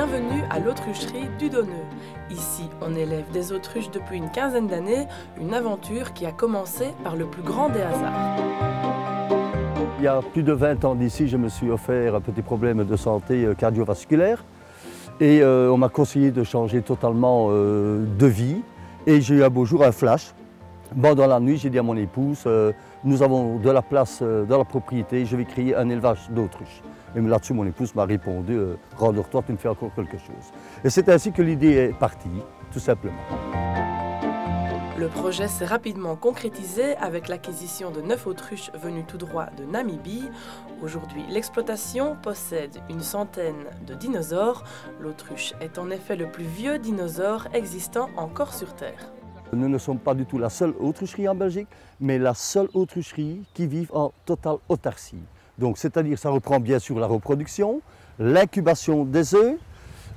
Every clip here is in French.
Bienvenue à l'autrucherie du Donneux. Ici, on élève des autruches depuis une quinzaine d'années, une aventure qui a commencé par le plus grand des hasards. Il y a plus de 20 ans d'ici, je me suis offert un petit problème de santé cardiovasculaire et on m'a conseillé de changer totalement de vie. Et j'ai eu un beau jour un flash. Dans la nuit, j'ai dit à mon épouse, nous avons de la place dans la propriété, je vais créer un élevage d'autruches. Et là-dessus, mon épouse m'a répondu, rendors-toi, tu me fais encore quelque chose. Et c'est ainsi que l'idée est partie, tout simplement. Le projet s'est rapidement concrétisé avec l'acquisition de 9 autruches venues tout droit de Namibie. Aujourd'hui, l'exploitation possède une centaine de dinosaures. L'autruche est en effet le plus vieux dinosaure existant encore sur Terre. Nous ne sommes pas du tout la seule autrucherie en Belgique, mais la seule autrucherie qui vit en totale autarcie. Donc, c'est-à-dire, ça reprend bien sûr la reproduction, l'incubation des œufs.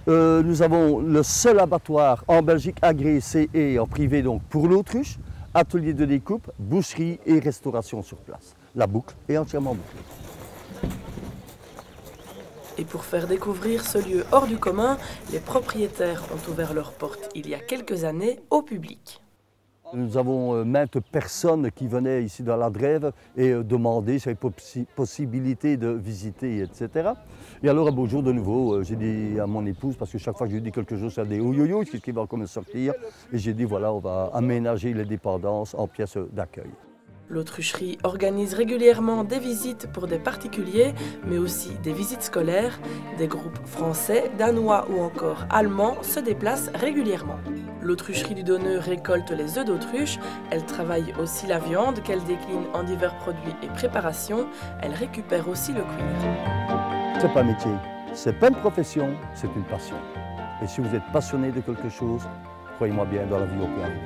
Nous avons le seul abattoir en Belgique agréé CE en privé donc pour l'autruche, atelier de découpe, boucherie et restauration sur place. La boucle est entièrement bouclée. Et pour faire découvrir ce lieu hors du commun, les propriétaires ont ouvert leurs portes il y a quelques années au public. Nous avons maintes personnes qui venaient ici dans la Drève et demandaient s'il y avait possibilité de visiter, etc. Et alors un beau jour de nouveau, j'ai dit à mon épouse, parce que chaque fois que je lui dis quelque chose, ça dit ouïouïouï, qu'est-ce qui va encore me sortir. Et j'ai dit voilà, on va aménager les dépendances en pièces d'accueil. L'autrucherie organise régulièrement des visites pour des particuliers, mais aussi des visites scolaires. Des groupes français, danois ou encore allemands se déplacent régulièrement. L'autrucherie du Donneux récolte les œufs d'autruche. Elle travaille aussi la viande qu'elle décline en divers produits et préparations. Elle récupère aussi le cuir. C'est pas un métier, c'est pas une profession, c'est une passion. Et si vous êtes passionné de quelque chose, croyez-moi bien, dans la vie, on peut arriver.